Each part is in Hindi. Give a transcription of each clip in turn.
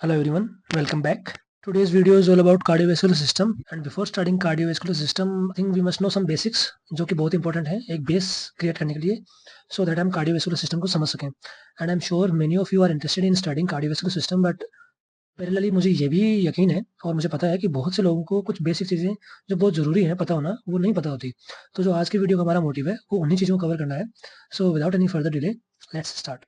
Hello everyone, welcome back. Today's video is all about cardiovascular system, and before starting cardiovascular system, I think we must know some basics जो कि बहुत इंपॉर्टेंट है एक बेस क्रिएट करने के लिए so that हम cardiovascular system को समझ सकें. And I'm sure many of you are interested in studying cardiovascular system, but parallelly मुझे ये भी यकीन है और मुझे पता है कि बहुत से लोगों को कुछ बेसिक चीज़ें जो बहुत ज़रूरी हैं पता होना, वो नहीं पता होती. तो जो आज की वीडियो का हमारा मोटिव है वो उन्हीं चीज़ों को कवर करना है. So without any further delay let's start.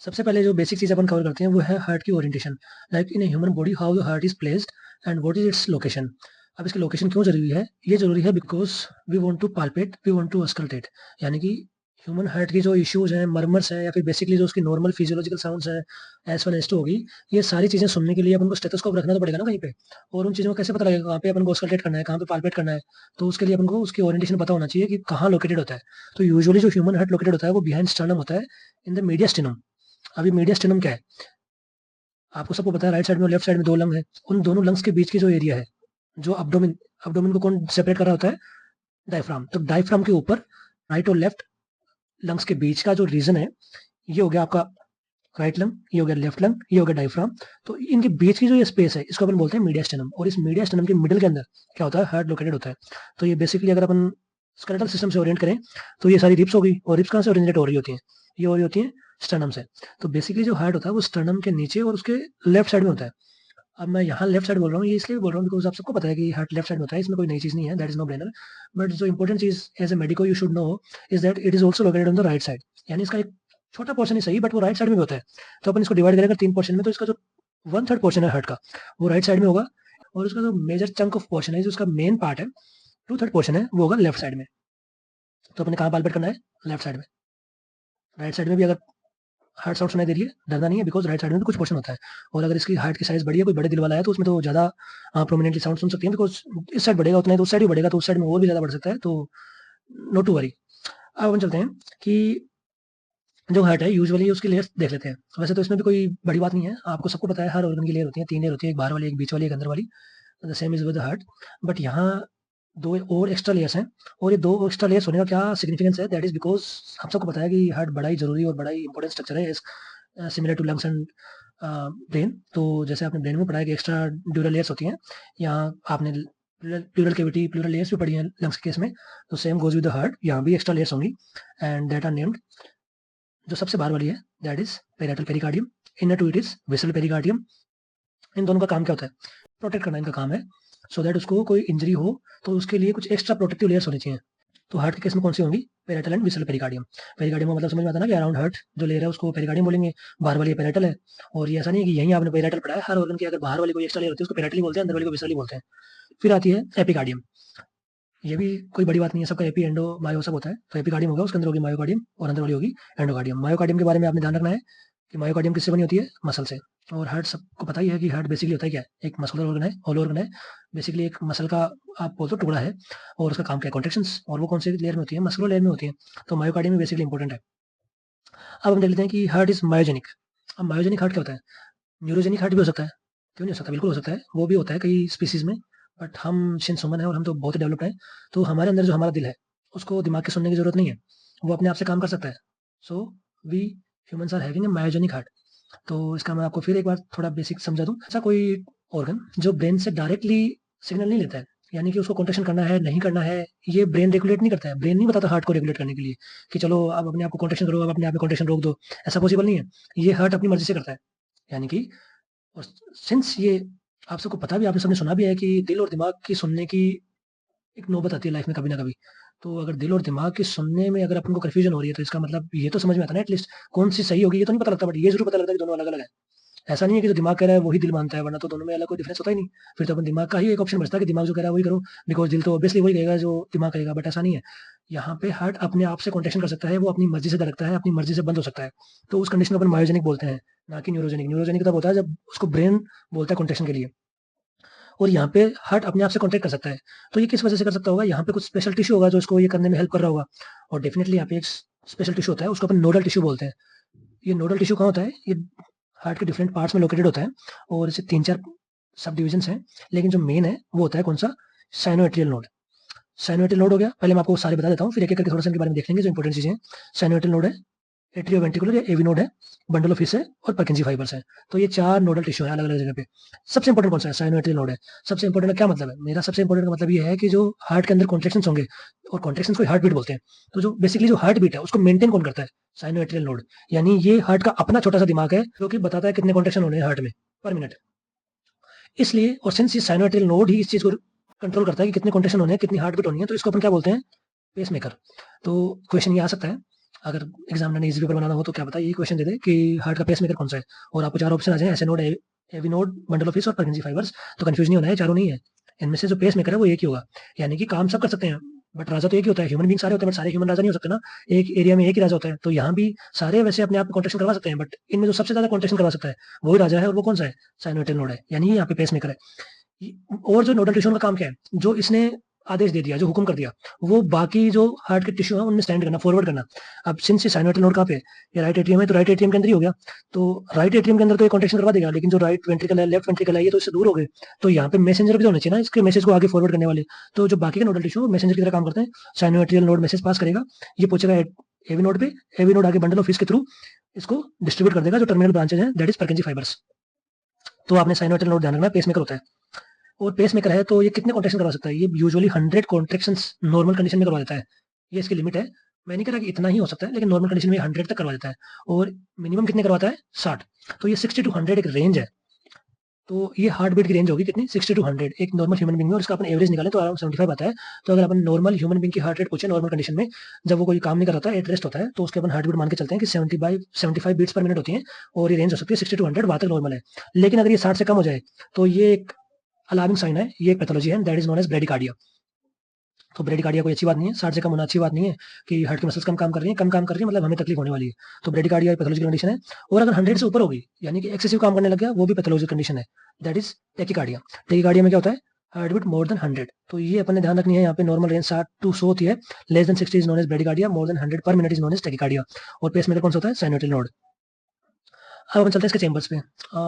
सबसे पहले जो बेसिक चीज़ अपन कवर करते हैं वो है हार्ट की orientation. Like in a human body how the heart is placed and what is its location. अब इसकी लोकेशन क्यों जरूरी है? ये जरूरी है because we want to palpate, we want to auscultate. यानी कि ह्यूमन हार्ट की जो इश्यूज हैं, मरमर्स हैं, या फिर बेसिकली जो उसकी नॉर्मल फिजियोलॉजिकल साउंड्स हैं, एस वन एस टू होगी, ये सारी चीज़ें सुनने के लिए अपन को स्टेथोस्कोप रखना तो पड़ेगा ना कहीं पे. और उन चीज़ों को कैसे पता लगेगा कहाँ पे अपन को अस्कल्टेट करना है, कहाँ पे पाल्पेट करना है? तो उसके लिए अपन को उसकी ओरिएंटेशन पता होना चाहिए कि कहाँ लोकेटेड होता है. तो यूजुअली जो ह्यूमन हार्ट लोकेटेड होता है वो बिहाइंड स्टर्नम होता है, इन द मीडियस्टिनम. अभी मीडियस्टिनम क्या है? आपको सबको पता है राइट साइड में और लेफ्ट साइड में दो लंग है. उन दोनों लंग्स के बीच की जो एरिया है, जो अब्डोमिन अब्डोमिन को कौन सेपरेट कर रहा होता है? डायफ्राम. तो डायफ्राम के ऊपर राइट और लेफ्ट लंग्स के बीच का जो रीजन है, ये हो गया आपका राइट लंग, ये हो गया लेफ्ट लंग, ये हो गया डायफ्राम. तो इनके बीच की जो ये स्पेस है इसको अपन बोलते हैं मीडियास्टेनम. और इस मीडियास्टेनम के मिडिल के अंदर क्या होता है? हार्ट लोकेटेड होता है. तो ये बेसिकली अगर अपन स्केलेटल सिस्टम से ओरिएंट करें तो ये सारी रिब्स होगी, और रिब्स कहाँ से ओरिजिनेट हो रही होती हैं? ये हो रही होती हैं स्टर्नम से. तो बेसिकली जो हार्ट होता है वो स्टर्नम के नीचे और उसके लेफ्ट साइड में होता है. अब मैं यहाँ लेफ्ट साइड बोल रहा हूँ, ये इसलिए भी बोल रहा हूँ बिकॉज आप सबको पता है कि हार्ट लेफ्ट साइड में होता है, इसमें कोई नई चीज़ नहीं है, that is no brainer. But जो इंपॉर्टेंट चीज़ as a medico you should know is that it is also located on the right side. यानी इसका एक छोटा पोर्शन ही सही, बट वो राइट साइड में भी होता है. तो अपन इसको डिवाइड करेंगे तीन पोर्शन में, तो इसका जो वन थर्ड पोर्शन है हार्ट का वो राइट साइड में होगा, और उसका जो मेजर चंक ऑफ पोर्शन है, जो उसका मेन पार्ट है, टू थर्ड पोर्शन है, वो होगा लेफ्ट साइड में. तो अपने कहाँ पाल्पेट करना है? लेफ्ट साइड में. राइट साइड में भी अगर हार्ट साउंड सुनाई दे रही है, डरना नहीं है, बिकॉज राइट साइड में भी कुछ पोर्शन होता है. और अगर इसकी हार्ट की साइज बड़ी है, कोई बड़े दिल वाला है, तो उसमें तो ज़्यादा प्रोमिनेंटली साउंड सुन सकती है, बिकॉज इस साइड बढ़ेगा उतना ही तो उस साइड भी बढ़ेगा, तो उस साइड में और भी ज़्यादा बढ़ सकता है. तो नो टू वरी. अब हम चलते हैं कि जो हार्ट है यूजुअली उसकी लेयर्स देख लेते हैं. वैसे तो इसमें भी कोई बड़ी बात नहीं है, आपको सबको पता है हर ऑर्गन की लेयर होती है, तीन लेयर होती है, एक बाहर वाली, एक बीच वाली, एक अंदर वाली. The same is with the heart. But यहाँ दो और एक्स्ट्रा लेयर्स हैं. और ये दो एक्स्ट्रा लेयर्स होने का क्या सिग्निफिकेंस है? दैट इज बिकॉज हम सबको पता है कि हार्ट बड़ा ही जरूरी और बड़ा ही इंपॉर्टेंट स्ट्रक्चर है, similar to lungs and brain. तो जैसे आपने ब्रेन में पढ़ा है कि एक्स्ट्रा ड्यूरल लेयर्स होती हैं, यहाँ आपने प्लूरल कैविटी, प्लूरल लेयर्स भी पढ़ी हैं लंग्स के केस में. तो same goes with the heart, यहाँ भी एक्स्ट्रा लेयर्स होंगी, एंड दैट आर नेम्ड. जो सबसे बाहर वाली है that is parietal pericardium, inner to it is visceral pericardium. इन दोनों का काम क्या होता है? प्रोटेक्ट करना इनका काम है, सो दैट उसको कोई इंजरी हो तो उसके लिए कुछ एक्स्ट्रा प्रोटेक्टिव लेयर्स होनी चाहिए. तो हार्ट के केस में कौन सी होंगी? Parietal and visceral pericardium. Pericardium का मतलब समझ में आता है ना कि अराउंड हार्ट जो लेयर है उसको पेरिकार्डियम बोलेंगे, बाहर वाली पेराइटल है. और ये ऐसा नहीं है कि यहीं आपने पेराइटल पढ़ा है, हर ऑर्गन की अगर बाहर वाली कोई एक्स्ट्रा लेयर होती है उसको पेराइटल बोलते हैं, अंदर वाली को विसरल बोलते हैं. फिर आती है एपिकार्डियम. ये भी कोई बड़ी बात नहीं है, सबका एपी एंडो मायो सब होता है. तो एपिकार्डियम होगा, उसके अंदर होगी मायोकार्डियम, और अंदर वाली होगी एंडोकार्डियम. मायोकार्डियम के बारे में आपने ध्यान रखना है कि मायोकार्डियम किससे बनी होती है? मसल से. और हार्ट सबको पता ही है कि हार्ट बेसिकली होता है क्या है? एक मस्कुलर ऑर्गन है, होलो ऑर्गन है. बेसिकली एक मसल का आप बोल तो टुकड़ा है, और उसका काम क्या है? कॉन्ट्रेक्शंस. और वो कौन से लेयर में होती है? मस्कुलर लेयर में होती है. तो मायोकार्डियम में बेसिकली इंपॉर्टेंट है. अब हम देख लेते हैं कि हार्ट इज मायोजेनिक. अब मायोजेनिक हार्ट क्या होता है? न्यूरोजेनिक हार्ट भी हो सकता है, क्यों नहीं हो सकता? बिल्कुल हो सकता है, वो भी होता है कई स्पीसीज में. बट हम सिंस ह्यूमन है और हम तो बहुत ही डेवलप्ड हैं, तो हमारे अंदर जो हमारा दिल है उसको दिमाग के सुनने की जरूरत नहीं है, वो अपने आप से काम कर सकता है. So we humans are having a myogenic heart. तो इसका मैं आपको फिर एक बार थोड़ा बेसिक समझा दूं. ऐसा कोई ऑर्गन जो ब्रेन से डायरेक्टली सिग्नल नहीं लेता है, यानी कि उसको कॉन्ट्रेक्शन करना है नहीं करना है, ये ब्रेन रेगुलेट नहीं करता है. ब्रेन नहीं बताता हार्ट को रेगुलेट करने के लिए कि चलो अब अपने आप को कॉन्ट्रेक्शन करो, अब अपने आप में कॉन्ट्रेक्शन रोक दो. ऐसा पॉसिबल नहीं है. ये हार्ट अपनी मर्जी से करता है. यानी कि और सिंस ये आप सबको पता भी, आपने सबने सुना भी है कि दिल और दिमाग की सुनने की एक नौबत आती है लाइफ में कभी ना कभी. तो अगर दिल और दिमाग की सुनने में अगर अपन को कंफ्यूजन हो रही है, तो इसका मतलब ये तो समझ में आता है ना एटलीस्ट कौन सी सही होगी. ये तो नहीं पता लगता, बट ये जरूर पता लगता है कि दोनों अलग अलग है. ऐसा नहीं है कि जो दिमाग कह रहा है वही दिल मानता है, वरना तो दोनों में अलग कोई डिफरेंस होता ही नहीं. फिर तो अपन दिमाग का ही एक ऑप्शन बचता है कि दिमाग जो कह रहा है वही करो, बिकॉज दिल तो ऑब्वियसली वही कहेगा जो दिमाग कहेगा. बट ऐसा नहीं है. यहाँ पे हार्ट अपने आप से कॉन्ट्रेक्शन कर सकता है, वो अपनी मर्जी से धड़कता है, अपनी मर्जी से बंद हो सकता है. तो उस कंडीशन को अपन मायोजेनिक बोलते हैं, ना कि न्यूरोजेनिक. न्यूरोजेनिक तब होता है जब उसको ब्रेन बोलता है कॉन्ट्रेक्शन के लिए, और यहाँ पे हार्ट अपने आप से कॉन्ट्रैक्ट कर सकता है. तो ये किस वजह से कर सकता होगा? यहाँ पे कुछ स्पेशल टिश्यू होगा जो इसको ये करने में हेल्प कर रहा होगा. और डेफिनेटली यहाँ पे एक स्पेशल टिश्यू होता है, उसको अपन नोडल टिश्यू बोलते हैं. ये नोडल टिश्यू कहाँ होता है? ये हार्ट के डिफरेंट पार्ट्स में लोकेटेड होता है, और इसे तीन चार सब डिविजन हैं. लेकिन जो मेन है वो होता है कौन सा? Sinoatrial node. साइनोएट्रियल नोड हो गया. पहले मैं आपको सारे बता देता हूँ, फिर एक एक करके थोड़ा सा इनके बारे में देख लेंगे जो इंपॉर्टेंट चीजें हैं. साइनोएट्रियल नोड है, एट्रियोवेंट्रिकुलर या एवी नोड है, बंडल ऑफ फिश है और पर्किंजी फाइबर्स है। तो ये 4 नोडल टिश्यू है अलग अलग जगह पे। सबसे इंपॉर्टेंट कौन सा है? साइनोएट्रियल नोड है। सबसे इंपॉर्टेंट का क्या मतलब है? मेरा सबसे इंपॉर्टेंट का मतलब ये है कि जो हार्ट के अंदर कॉन्ट्रेक्शंस होंगे, और कॉन्ट्रेक्शंस को हार्ट बीट बोलते हैं, तो जो बेसिकली जो हार्ट बीट है उसको मेंटेन कौन करता है? Sinoatrial node. यानी ये हार्ट का अपना छोटा सा दिमाग है जो कि बताता है कितने कॉन्ट्रेक्शन होने हैं हार्ट में पर मिनट। इसलिए, और सिंस ये साइनोएट्रियल नोड ही इस चीज को कंट्रोल करता है कि कितने कॉन्ट्रेक्शन होने हैं, कितनी हार्ट बीट होनी है, तो इसको अपन क्या बोलते हैं? पेसमेकर। तो क्वेश्चन ये आ सकता है, अगर एग्जामिनर ने इजी पेपर बनाना हो तो क्या पता ये क्वेश्चन दे दे कि हार्ट का पेसमेकर कौन सा है, और आपको 4 ऑप्शन आ जाए, SA node, AV node, bundle of His और पर्किंजी फाइबर्स। तो कंफ्यूज नहीं होना है, चारों नहीं है। इनमें से जो पेसमेकर है वो एक ही होगा। यानी कि काम सब कर सकते हैं, बट राजा तो एक ही होता है। ह्यूमन बींग सारे होते हैं, बट सारे ह्यूमन राजा नहीं हो सकते ना। एक एरिया में एक ही राजा होता है, तो यहाँ भी सारे वैसे अपने आप कॉन्ट्रेक्शन करवा सकते हैं, बट इनमें जो सबसे ज्यादा कॉन्ट्रेक्शन करवा सकता है वही राजा है, और वो कौन सा है? साइनोएट्रियल नोड है, यानी यहाँ पे पेसमेकर है। और जो नोडल टिश्यू का काम क्या है? जो इसने आदेश दे दिया, जो हुक्म कर दिया, वो बाकी जो हार्ट के टिश्यू है उनमें स्टैंड करना, फॉरवर्ड करना। अब सिंस ये साइनोएट्रियल नोड कहाँ पे है? ये राइट एट्रियम है, तो राइट एट्रियम के अंदर ही हो गया। तो राइट एट्रियम के अंदर तो ये कॉन्ट्रेक्शन करवा देगा, लेकिन जो राइट वेंट्रिकल है, लेफ्ट वेंट्रिकल है, ये तो इससे दूर हो गए। तो यहाँ पे मैसेंजर भी तो होने चाहिए ना, इसके मैसेज को आगे फॉरवर्ड करने वाले। तो जो बाकी के नोडल टिश्यू मैसेंजर की तरह काम करते हैं। साइनोएट्रियल नोड मैसेज पास करेगा, ये पूछेगा एवी नोड पे, एवी नोड आगे बंडल ऑफ फिश के थ्रू इसको डिस्ट्रीब्यूट कर देगा जो टर्मिनल ब्रांचेज हैं, दैट इज पर्किंजी फाइबर्स। तो आपने साइनोएट्रियल नोड ध्यान रखना, पेसमेकर होता है। और पेसमेकर है तो ये कितने कॉन्ट्रेक्शन करवा सकता है? ये यूजुअली 100 कॉन्ट्रेक्शंस नॉर्मल कंडीशन में करवा देता है। ये इसकी लिमिट है। मैं नहीं कह रहा कि इतना ही हो सकता है, लेकिन नॉर्मल कंडीशन में 100 तक करवा देता है। और मिनिमम कितने करवाता है? 60। तो ये 60 टू 100 एक रेंज है। तो ये हार्ट बीट की रेंज होगी कितनी? 60 टू 100 एक नॉर्मल ह्यूमन बींग में, और इसका अपन एवरेज निकालें तो अराउंड 75 आता है। तो अगर अपन नॉर्मल ह्यूमन बींग की हार्ट रेट पूछे नॉर्मल कंडीशन में, जब वो कोई काम नहीं कर रहा था, एट रेस्ट होता है, तो उसके अपन हार्ट बीट मान के चलते हैं कि 75 बीट्स पर मिनट होती है, और ये रेंज हो सकती है 60 टू 100, वहां तक नॉर्मल है। लेकिन अगर ये 60 से कम हो जाए तो ये एक अलार्मिंग साइन है, ये एक पैथोलॉजी है, that is known as bradycardia. तो ब्रेडिकार्डिया कोई अच्छी बात नहीं है, 60 से कम होना अच्छी बात नहीं है कि हार्ट की मसल्स कम काम कर रही है, कम काम कर रही है मतलब हमें तकलीफ होने वाली है। तो ब्रेडिकार्डिया एक पैथोलॉजिकल कंडीशन है। और अगर 100 से ऊपर होगी, यानी कि एक्सेसिव काम करने लग गया, वो भी पैथोलॉजिकल कंडीशन है, दैट इज टेकिकार्डिया। टेकिकार्डिया में क्या होता है? Heart beat more than 100। तो ये अपन ने ध्यान रखनी है, यहाँ पे नॉर्मल रेंज 60 टू 100 होती है, less than 60 is known as bradycardia, more than 100 per minute is known as tachycardia. और पेसमेकर कौन सा होता है? Sinoatrial node. अब अपन चलते हैं इसके चेंबर्स पे।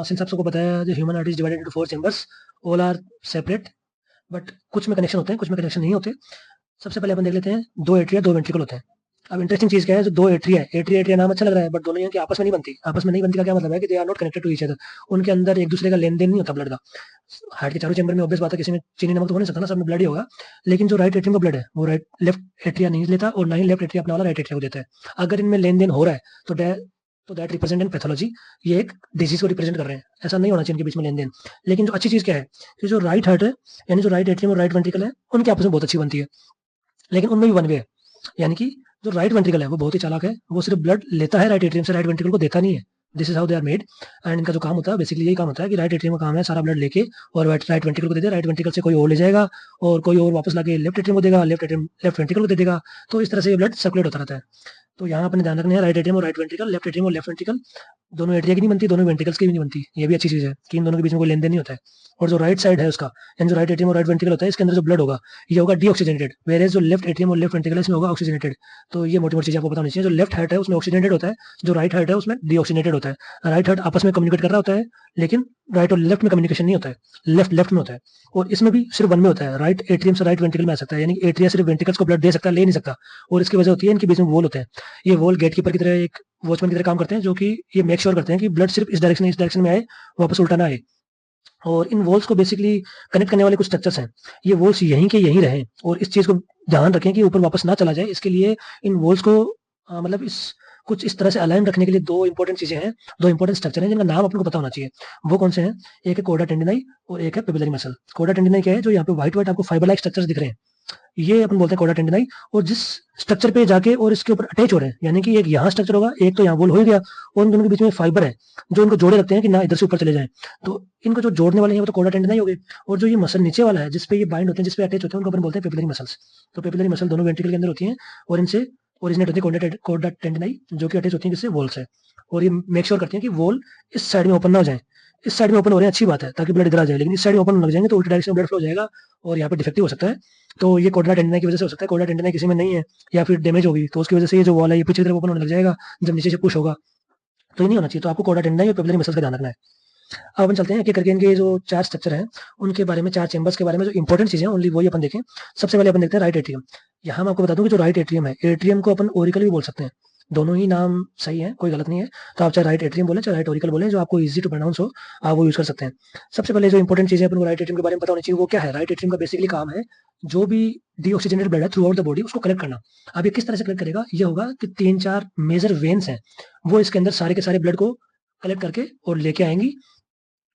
सिंस आप सबको पता है जो human heart is divided into 4 chambers, all are separate, but कुछ में कनेक्शन होते हैं, कुछ में कनेक्शन नहीं होते। सबसे पहले अपन देख लेते हैं, 2 एट्रिया 2 वेंट्रिकल होते हैं। अब इंटरेस्टिंग चीज क्या है, जो 2 एट्रिया है, एट्रिया एट्रिया नाम अच्छा लग रहा है, बट दोनों यहाँ की आपस में नहीं बनती। आपस में नहीं बनती का क्या मतलब है कि they are not connected to each other. उनके अंदर एक दूसरे का लेन देन नहीं होता ब्लड का। हार्ट के चारों चैम्बर में ऑब्वियस बात है, किसी में चीनी नमक तो हो नहीं सकता ना, सब में ब्लड ही होगा। लेकिन जो राइट एट्रियम का ब्लड है वो राइट लेफ्ट एट्रिया नहीं लेता, और ना ही लेफ्ट एट्रिया अपना वाला राइट एट्रिया को देता है। अगर इनमें लेन देन हो रहा है तो दैट रिप्रेजेंट इन पैथोलॉजी, ये एक डिजीज को रिप्रेजेंट कर रहे हैं। ऐसा नहीं होना चाहिए इनके बीच में लेन देन। लेकिन जो अच्छी चीज क्या है कि जो राइट हार्ट है, यानी जो राइट एट्रियम और राइट वेंट्रिकल है, उनके आपस में बहुत अच्छी बनती है। लेकिन उनमें भी वन वे है, यानी कि जो राइट वेंट्रिकल है वो बहुत ही चालाक है, वो सिर्फ ब्लड लेता है राइट एट्रियम से, राइट वेंट्रिकल को देता नहीं है। This is how they are made. And इनका जो काम होता है बेसिकली यही काम होता है कि राइट एट्रियम का काम है सारा ब्लड लेके और राइट वेंट्रिकल को दे दे, राइट वेंट्रिकल से कोई और ले जाएगा और कोई और वापस लाके लेफ्ट एट्रियम को देगा, लेफ्ट वेंट्रिकल को दे देगा। तो इस तरह से ये ब्लड सर्कुलेट होता रहता है। तो यहाँ अपने ध्यान रखना है, राइट एट्रियम और राइट वेंट्रिकल, लेफ्ट एट्रियम और लेफ्ट वेंट्रिकल, दोनों एट्रिया की नहीं बनती, दोनों वेंट्रिकल्स की भी नहीं बनती। ये भी अच्छी चीज है कि इन दोनों के बीच में कोई लेन देन नहीं होता है। और जो राइट साइड है उसका, यानी जो राइट एट्रियम और राइट वेंट्रिकल होता है, इसके अंदर जो ब्लड होगा ये होगा डीऑक्सीजनेटेड, वेयर जो लेफ्ट एट्रियम और लेफ्ट वेंट्रिकल है इसमें होगा ऑक्सीजनेटेड। तो ये मोटी मोटी चीज आपको पता होनी चाहिए। जो लेफ्ट हार्ट है उसमें ऑक्सीजनेटेड होता है, जो राइट हार्ट है उसमें डीऑक्सीजनेटेड होता है। राइट हार्ट आपस में कम्युनिकेट कर रहा होता है, लेकिन राइट और लेफ्ट में कम्युनिकेशन नहीं होता है, लेफ्ट लेफ्ट में होता है। और इसमें भी सिर्फ वन में होता है, राइट एट्रियम से राइट वेंट्रिकल में आ सकता है, यानी एट्रिया सिर्फ वेंट्रिकल्स को ब्लड दे सकता है, ले नहीं सकता। और इसकी वजह होती है इनके बीच में वॉल होते हैं। ये वॉल गेटकीपर की तरह, एक वॉचमैन की तरह काम करते हैं, जो कि ये मेक श्योर करते हैं कि ब्लड सिर्फ इस डायरेक्शन में आए, वापस उल्टा ना आए। और इन वॉल्स को बेसिकली कनेक्ट करने वाले कुछ स्ट्रक्चर्स हैं, ये वॉल्स यहीं के यहीं रहें, और इस चीज को ध्यान रखें कि ऊपर वापस ना चला जाए। इसके लिए इन वॉल्स को मतलब कुछ इस तरह से अलाइन रखने के लिए दो इंपॉर्टेंट चीजें हैं, दो इंपॉर्टेंट स्ट्रक्चर हैं जिनका नाम अपने को पता होना चाहिए। वो कौन से हैं? एक है कोडा टेंडिनाई और एक है पेपिलरी मसल। कोडा टेंडिनाई क्या है? जो यहाँ पे व्हाइट व्हाइट आपको फाइबर लाइक स्ट्रक्चर्स दिख रहे हैं, ये अपन बोलते हैं कोडा टेंडिनाई। और जिस स्ट्रक्चर पे जाके और इसके ऊपर अटैच हो रहे हैं, यानी कि एक यहाँ स्ट्रक्चर होगा, एक तो यहाँ वॉल हो गया, और इन दोनों के बीच में फाइबर है जो इनको जोड़े रखते हैं कि ना इधर से ऊपर चले जाए। तो इनको जो जोड़ने वाले हैं वो तो कोडा टेंडिनाई हो गए। और जो ये मसल नीचे वाला है जिसपे ये बाइंड होते हैं, जिसपे अटैच होते हैं, उनको अपन बोलते हैं पेपिलरी मसल्स। तो पेपिलरी मसल दोनों वेंट्रिकल के अंदर होती हैं, और इनसे ओरिजिनेट होती है कोडा टेंडिनाई, जो कि अटैच होती है जिससे वॉल से। और ये मेक श्योर करती है कि वॉल इस साइड में ओपन ना हो जाए। इस साइड में ओपन हो रहे हैं अच्छी बात है, ताकि ब्लड इधर आ जाए, लेकिन इस साइड में ओपन लग जाएंगे तो उल्टी डायरेक्शन में ब्लड फ्लो हो जाएगा और यहाँ पे डिफेक्टिव हो सकता है। तो ये कोडा टेंडिनाई की वजह से हो सकता है। कोडा टेंडिनाई किसी में नहीं है या फिर डैमेज होगी, तो उसकी वजह से ये जो वॉल है ये पीछे की तरफ ओपन होने लग जाएगा जब नीचे से पुश होगा। तो ये नहीं होना चाहिए। तो आपको कोडा टेंडिनाई और पेपिलरी मसल्स का ध्यान रखना है। अब अपन चलते हैं एक करके इनके जो 4 स्ट्रक्चर हैं उनके बारे में, 4 चेंबर्स के बारे में जो इंपॉर्टेंट चीजें हैं ओनली वही अपन देखें। सबसे पहले अपन देखते हैं राइट एट्रियम। यहाँ मैं आपको बता दूं कि जो राइट एट्रियम है, एट्रियम को अपन ओरिकल भी बोल सकते हैं। दोनों ही नाम सही है, कोई गलत नहीं है। तो आप चाहे राइट एट्रियम बोले चाहे राइट ऑरिकल बोले, जो आपको इजी टू प्रोनाउंस हो आप वो यूज कर सकते हैं। सबसे पहले जो इंपॉर्टेंट चीज है अपन को राइट एट्रियम के बारे में पता होनी चाहिए वो क्या है। राइट एट्रियम का बेसिकली काम है जो भी डीऑक्सीजनेटेड ब्लड है थ्रू आउट द बॉडी उसको कलेक्ट करना। अब ये किस तरह से कलेक्ट करेगा, ये होगा कि 3-4 मेजर वेन्स हैं, वो इसके अंदर सारे के सारे ब्लड को कलेक्ट करके और लेके आएंगी।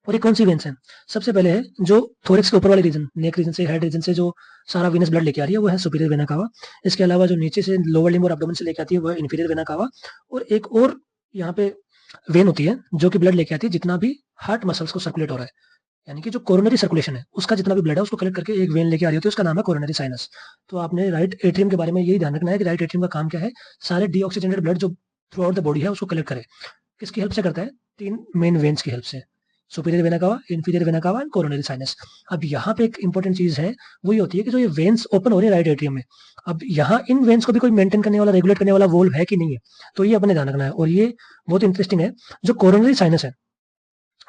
और ये कौन सी वेन्स हैं, सबसे पहले है जो थोरेक्स के ऊपर वाले रीजन, नेक रीजन से, हेड रीजन से जो सारा वेनस ब्लड लेके आ रही है वो है सुपीरियर वेना कावा। इसके अलावा जो नीचे से लोअर लिम्ब और एब्डोमेन से लेके आती है वो है इंफीरियर वेना कावा। और एक और यहाँ पे वेन होती है जो कि ब्लड लेके आती है जितना भी हार्ट मसल्स को सर्कुलेट हो रहा है, यानी कि जो कोरोनरी सर्कुलेशन है उसका जितना भी ब्लड है उसको कलेक्ट करके एक वेन लेके आ रही होती है, उसका नाम है कोरोनरी साइनस। तो आपने राइट एट्रियम के बारे में यही ध्यान रखना है कि राइट एट्रियम का काम क्या है, सारे डीऑक्सीजनेटेड ब्लड जो थ्रू आउट द बॉडी है उसको कलेक्ट करे। किसकी हेल्प से करता है, 3 मेन वेन्स की हेल्प से, superior vena cava, inferior vena कावा एंड कोरोनरी साइनस। अब यहाँ पे एक इंपॉर्टेंट चीज है, वही होती है कि जो ये वेन्स ओपन हो रही है राइट एट्रियम में, अब यहाँ इन वेन्स को भी कोई मेंटेन करने वाला, रेगुलेट करने वाला वोल्व है कि नहीं है, तो ये अपने ध्यान रखना है। और ये बहुत इंटरेस्टिंग है, जो कोरोनरी साइनस है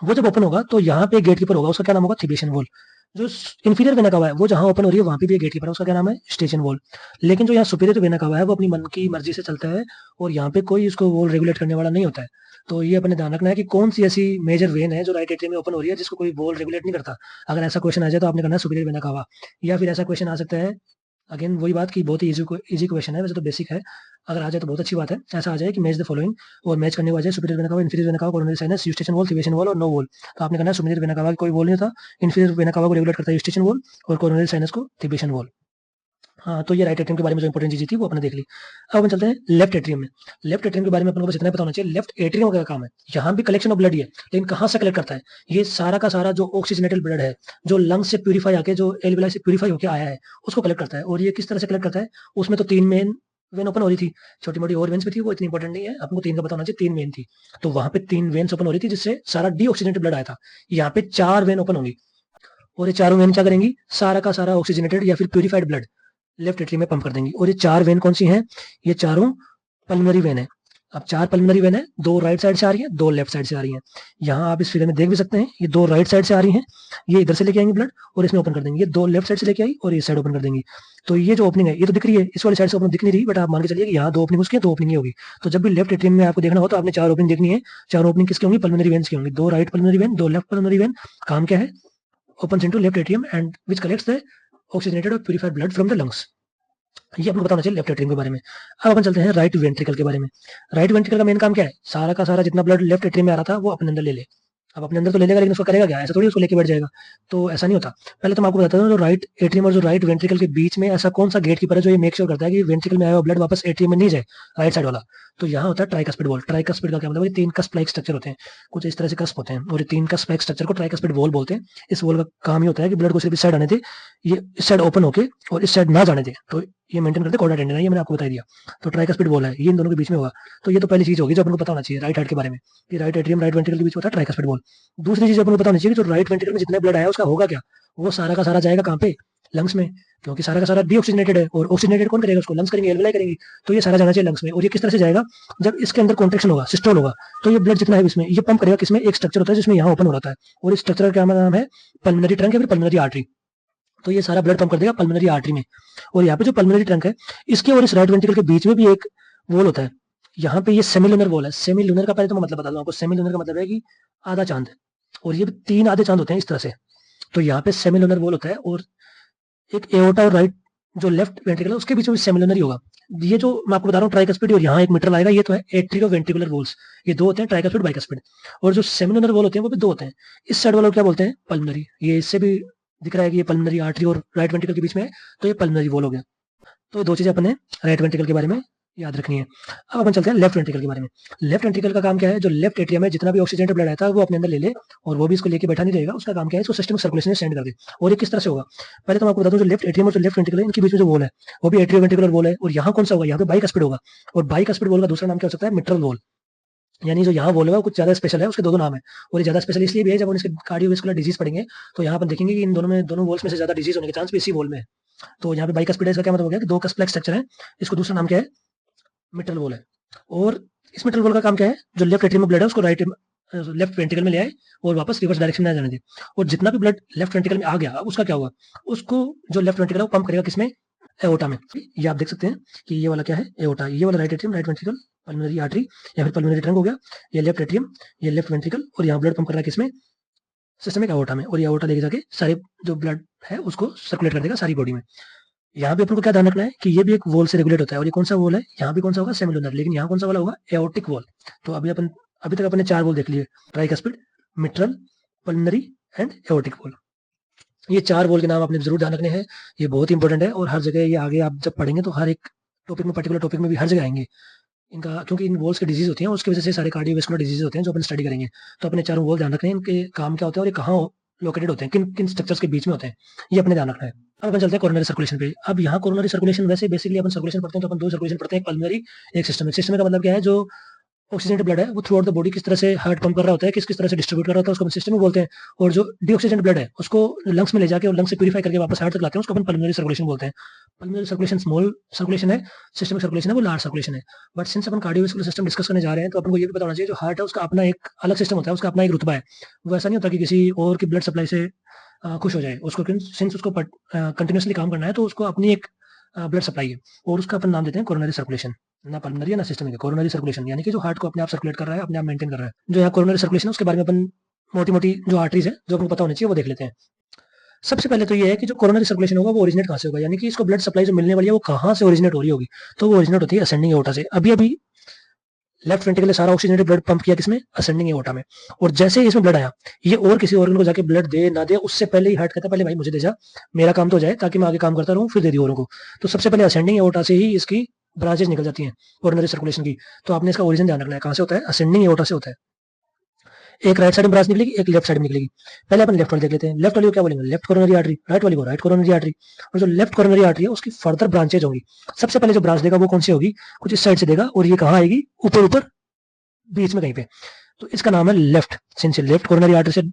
वो जब ओपन होगा तो यहाँ पे गेट कीपर होगा, उसका क्या नाम होगा, थिबेशियन वॉल। जो इंफीरियर वेना कावा है वो जहाँ ओपन हो रही है वहां पे भी एक गेट कीपर है, उसका क्या नाम है, स्टेशन वॉल। लेकिन जो यहाँ सुपीरियर वेना कावा है वो अपनी मन की मर्जी से चलता है और यहाँ पे कोई इसको वॉल रेगुलेट करने वाला नहीं होता है। तो ये अपने ध्यान रखना है कि कौन सी ऐसी मेजर वेन है जो राइट एट्रियम में ओपन हो रही है जिसको कोई वॉल रेगुलेट नहीं करता। अगर ऐसा क्वेश्चन आ जाए तो आपने करना है सुपीरियर वेना कावा। या फिर ऐसा क्वेश्चन आ सकता है, अगेन वही बात की बहुत ही इजी क्वेश्चन है, वैसे तो बेसिक है, अगर आ जाए तो बहुत अच्छी बात है। ऐसा आ जाए कि मैच द फॉलोइंग, और मैच करने को आ जाए superior vena cava, inferior vena cava, coronary sinus, eustachian valve, thebesian valve और नो वॉल। तो आपने करना है सुपीरियर वेना कावा कोई वॉल नहीं था, इंफीरियर वेना कावा को रेगुलेट करता है यूस्टेशन वॉल, और कोरोनरी साइनस को थिबेशियन वॉल। हाँ, तो ये राइट एट्रियम के बारे में जो इंपॉर्टेंट चीज थी वो अपने देख ली। अब अपन चलते हैं लेफ्ट एट्रियम में। लेफ्ट एट्रियम के बारे में अपन को बस इतना ही पता होना चाहिए, लेफ्ट एट्रियम का क्या काम है। यहाँ भी कलेक्शन ऑफ ब्लड ही है, लेकिन कहाँ से कलेक्ट करता है, ये सारा का सारा जो ऑक्सीजनेटेड ब्लड है जो लंग्स से प्यूरीफाई आके, जो एल्विलाई से प्यूरीफाई होकर आया है उसको कलेक्ट करता है। और ये किस तरह से कलेक्ट करता है, उसमें तो 3 मेन वेन ओपन हो रही थी, छोटी मोटी और वेन्स भी थी, वो इतनी इंपॉर्टेंट नहीं है, आपको 3 का पता होना चाहिए, 3 वेन थी। तो वहां पे 3 वेन्स ओपन हो रही थी जिससे सारा डीऑक्सीजनेटेड ब्लड आया था। यहाँ पे 4 वेन ओपन होंगी और ये चारों वेन क्या करेंगी, सारा का सारा ऑक्सीजनेटेड या फिर प्यूरिफाइड ब्लड लेफ्ट एट्रियम में पंप कर देंगी। और ये 4 वेन कौन सी हैं, ये चारों पल्मोनरी वेन है। अब 4 पल्मोनरी वेन है, 2 राइट साइड से आ रही है, 2 लेफ्ट साइड से आ रही है। यहाँ आप इस फिगर में देख भी सकते हैं, ये 2 राइट साइड से आ रही हैं, ये इधर से लेके आएंगे ब्लड और इसमें ओपन कर देंगे। ये 2 लेफ्ट साइड से लेके आई और इस साइड ओपन कर देंगी। तो ये जो ओपनिंग है ये तो दिख रही है, इस वाली साइड से ओपन दिख नहीं रही, बट आप मान के चलिए कि यहाँ 2 ओपनिंग उसकी है, 2 ओपनिंग होगी। तो जब भी लेफ्ट एट्रियम में आपको देखना हो तो आपने 4 ओपनिंग देखनी है। 4 ओपनिंग किसकी होंगी, पल्मोनरी वेन्स की होंगी, 2 right pulmonary vein, 2 left pulmonary vein. काम क्या है, opens into left atrium and which collects the oxygenated or purified blood from the lungs। ये आपको बताना चाहिए लेफ्ट एट्रियम के बारे में। अब अपन चलते हैं राइट वेंट्रिकल के बारे में। राइट वेंट्रिकल का मेन काम क्या है, सारा का सारा जितना ब्लड लेफ्ट एट्रियम में आ रहा था वो अपने अंदर ले ले। अब अपने अंदर तो ले लेगा, लेकिन उसको करेगा क्या, ऐसा थोड़ी उसको लेके बैठ जाएगा, तो ऐसा नहीं होता। पहले तो मैं आपको बताता हूँ, जो राइट एट्रियम और जो राइट वेंट्रिकल के बीच में ऐसा कौन सा गेट कीपर है जो ये मेक श्योर करता है कि वेंट्रिकल में आया हुआ ब्लड वापस एट्रियम में नहीं जाए, राइट साइड वाला। तो यहाँ होता है ट्राइकस्पिड वॉल। ट्राइकस्पिड का क्या मतलब है, 3 कस्प लाइक स्ट्रक्चर होते हैं, कुछ इस तरह से कस्प होते हैं, और ये 3 कस्प लाइक स्ट्रक्चर को ट्राइकस्पिड वॉल बोलते हैं। इस वॉल का काम ही होता है कि ब्लड को सिर्फ इस साइड आने दे, ये इस साइड ओपन होके और इस साइड ना जाने दे, तो ये मेंटेन करते कॉर्डा टेंडन है, ये मैंने आपको बता दिया। तो ट्राइकस्पिड वॉल है, ये इन दोनों के बीच में होगा। तो ये तो पहली चीज होगी जो अपन को पता होना चाहिए राइट हार्ट के बारे में, कि राइट एट्रियम राइट वेंट्रिकल के बीच में होता है ट्राइकस्पिड वॉल। दूसरी चीज अपन को पता होनी चाहिए कि जो राइट वेंट्रिकल में जितना ब्लड आया उसका होगा क्या, वो सारा का सारा जाएगा कहाँ पे, लंग्स में, क्योंकि सारा का सारा डीऑक्सीजनेटेड है, और ऑक्सीजनेटेड कौन करेगा उसको, लंग्स करेंगे, एल्विलाई करेंगी। तो ये सारा जाना चाहिए लंग्स में। और ये किस तरह से जाएगा, जब इसके अंदर कॉन्ट्रेक्शन होगा, सिस्टोल होगा, तो ये ब्लड जितना है इसमें ये पंप करेगा किसमें, एक स्ट्रक्चर होता है जिसमें यहाँ ओपन हो रहा है, और इस स्ट्रक्चर का क्या नाम है, पल्मोनरी ट्रंक या फिर पल्मोनरी आर्टरी। तो ये सारा ब्लड पंप कर देगा पल्मोनरी आर्टरी में। और यहाँ पे जो पल्मोनरी ट्रंक है इसके और इस राइट वेंट्रिकल के बीच में भी एक वॉल होता है, यहाँ पे ये सेमिलुनर वॉल है। सेमिलुनर का पहले तो मैं मतलब बता दूं आपको, सेमिलुनर का मतलब है कि आधा चांद, और ये 3 आधे चांद होते हैं इस तरह से। तो यहाँ पे सेमिलुनर वॉल होता है, और एक एओर्टा और राइट जो लेफ्ट वेंट्रिकल है उसके बीच में सेमिलुनर ही होगा। ये जो मैं आपको बता रहा हूँ ट्राइकस्पिड, और यहाँ एक मीटर आएगा, ये तो है एट्रियो वेंट्रिकुलर वॉल्स, ये 2 होते हैं, ट्राइकस्पिड बाइकस्पिड। और जो सेमिलुनर वॉल होते हैं वो भी 2 होते हैं। इस साइड वालों को क्या बोलते हैं, पल्मोनरी। ये इससे भी दिख रहा है कि ये पल्मोनरी आर्टरी और राइट वेंट्रिकल के बीच में है, तो ये पल्मोनरी वॉल हो गया। तो ये 2 चीजें अपने राइट वेंट्रिकल के बारे में याद रखनी है। अब अपन चलते हैं लेफ्ट वेंट्रिकल के बारे में। लेफ्ट वेंट्रिकल का काम क्या है, जो लेफ्ट एट्रियम है जितना भी ऑक्सीजनेटेड ब्लड आता है वो अपने अंदर ले ले, और वो भी इसको लेके बैठा नहीं रहेगा, उसका काम क्या है, इसको सिस्टम सर्कुलेशन में सेंड कर दे। और ये किस तरह से होगा, पहले तो मैं आपको बता दूं, जो लेफ्ट एट्रियम और जो लेफ्ट वेंट्रिकल है इनके बीच में जो वॉल है वो भी एट्रियो वेंट्रिकुलर वॉल है। और यहाँ कौन सा होगा, यहाँ पे बाइकस्पिड होगा। और बाइकस्पिड वॉल का दूसरा नाम क्या हो सकता है, मिट्रल वॉल। यानी जो यहाँ वॉल है वो कुछ ज्यादा स्पेशल है, उसके 2 नाम है। और ये ज्यादा स्पेशल इसलिए भी है, जब हम इसके कार्डियोवैस्कुलर डिजीज पढ़ेंगे तो यहाँ पर देखेंगे कि इन दोनों में, दोनों वॉल्स में से ज्यादा डिजीज होने के चांस भी इसी वॉल में है। तो यहाँ पे बाइकस्पिड है, इसका क्या मतलब हो गया कि 2 कस्प्लेक्स स्ट्रक्चर है, इसको दूसरा नाम क्या है, मिट्रल वॉल है। और इस मिट्रल वॉल का काम क्या है, जो लेफ्ट एट्रियम में ब्लड है उसको राइट लेफ्ट वेंट्रिकल में ले आए और वापस रिवर्स डायरेक्शन में आ जाने दे। और जितना भी ब्लड लेफ्ट वेंट्रिकल में आ गया, अब उसका क्या होगा, उसको जो लेफ्ट वेंट्रिकल है वो पंप करेगा किसमें, एओर्टा में। ये आप देख सकते हैं कि ये वाला क्या है, एओर्टा, ये वाला right atrium, right ventricle, pulmonary artery या फिर पल्मोनरी ट्रंक हो गया, ये लेफ्ट एट्रियम, ये लेफ्ट वेंट्रिकल, और यहाँ ब्लड पंप कर रहा है किसमें, सिस्टमिक एओर्टा में, और ये एओर्टा लेके जाके सारे जो ब्लड है उसको सर्कुलेट कर देगा सारी बॉडी में। यहाँ पे अपन को क्या ध्यान रखना है कि ये भी एक वॉल से रेगुलेट होता है, और ये कौन सा वॉल है, यहाँ भी कौन सा होगा, सेमिलुनर, लेकिन यहाँ कौन सा वाला होगा, एओर्टिक वॉल। तो अभी तक अपने 4 वॉल देख लिए, tricuspid, mitral, pulmonary and aortic wall. ये 4 वॉल के नाम आपने जरूर ध्यान रखने हैं, ये बहुत इंपॉर्टेंट है, और हर जगह ये आगे आप जब पढ़ेंगे तो हर एक टॉपिक में, पर्टिकुलर टॉपिक में भी हर जगह आएंगे इनका, क्योंकि इन वॉल्स की डिजीज होती हैं, उसकी वजह से सारे कार्डियोवैस्कुलर डिजीज होते हैं जो अपन स्टडी करेंगे। तो अपने 4 वॉल ध्यान रखने हैं, इनके काम क्या होते हैं और ये कहाँ लोकेटेड होते हैं, किन किन स्ट्रक्चर्स के बीच में होते हैं, ये अपने ध्यान रखना है। अब अपन चलते हैं कोरोनरी सर्कुलेशन पे। अब यहाँ कोरोनरी सर्कुलेशन, वैसे बेसिकली अपन सर्कुलेशन पढ़ते हैं तो अपन 2 सर्कुलेशन पढ़ते हैं, एक पल्मोनरी, एक सिस्टमिक। सिस्टमिक का मतलब क्या है, जो ऑक्सीजनेटेड ब्लड है वो थ्रू आउट द बॉडी किस तरह से हार्ट पंप कर रहा होता है, किस किस तरह से डिस्ट्रीब्यूट कर रहा होता है, उसको अपन सिस्टम में बोलते हैं। और जो डीऑक्सीजनेटेड ब्लड है उसको लंग्स में ले जाके और लंग्स से प्यूरीफाई करके वापस हार्ट तक लाते हैं, उसको अपन पल्मोनरी सर्कुलेशन बोलते हैं। पल्मोनरी सर्कुलेशन स्मॉल सर्कुलेशन है, सिस्टमिक सर्कुलेशन है वो लार्ज सर्कुलेशन है। But since upon cardiovascular system discuss करने जा रहे हैं तो अपन को ये भी पता होना चाहिए, जो हार्ट है उसका अपना एक अलग सिस्टम होता है, उसका अपना एक रुतबा है। वो ऐसा नहीं होता कि किसी और की ब्लड सप्लाई से खुश हो जाए, उसको सिंस उसको कंटिन्यूसली काम करना है तो उसको अपनी एक ब्लड सप्लाई है, और उसका अपन नाम देते हैं कोरोनरी सर्कुलेशन। ना पल्मोनरी है ना सिस्टमिक है, कोरोनरी सर्कुलेशन, यानी कि जो हार्ट को अपने आप सर्कुलेट कर रहा है, अपने आप मेंटेन कर रहा है। जो यहाँ कोरोनरी सर्कुलेशन है उसके बारे में अपन मोटी मोटी जो आर्टरीज है जो आपको पता होनी चाहिए वो देख लेते हैं। सबसे पहले तो ये है कि जो कोरोनरी सर्कुलेशन होगा वो ओरिजिनेट कहाँ से होगा, यानी कि इसको ब्लड सप्लाई जो मिलने वाली है वो कहाँ से ओरिजिनेट हो रही होगी। तो वो ओरिजिनेट होती है असेंडिंग एओर्टा से। अभी अभी लेफ्ट वेंट्रिकल ने सारा ऑक्सीजनेटेड ब्लड पंप किया किसमें, असेंडिंग एओर्टा में, और जैसे ही इसमें ब्लड आया, ये और किसी ऑर्गन को जाके ब्लड दे ना दे उससे पहले ही हार्ट कहता है पहले भाई मुझे दे जा, मेरा काम तो हो जाए ताकि मैं आगे काम करता रहूं, फिर दे दी औरों को। तो सबसे पहले असेंडिंग एओर्टा से ही इसकी ब्रांचेज निकल जाती हैं कोरोनरी सर्कुलेशन की। तो आपने इसका ओरिजिन ध्यान रखना है, कहाँ से होता है, असेंडिंग एओर्टा से होता है। एक राइट साइड में ब्रांच निकलेगी, एक लेफ्ट साइड में निकलेगी। पहले अपन लेफ्ट वाली देख लेते हैं। लेफ्ट वाली को क्या बोलेंगे, लेफ्ट कोरोनरी आर्टरी, राइट वाली को राइट कोरोनरी आर्टरी। और जो लेफ्ट कोरोनरी आर्टरी है उसकी फर्दर ब्रांचेज होंगी। सबसे पहले जो ब्रांच देगा वो कौन सी होगी, कुछ इस साइड से देगा, और ये कहाँ आएगी, ऊपर ऊपर बीच में कहीं पे। तो इसका नाम है left, since left coronary artery से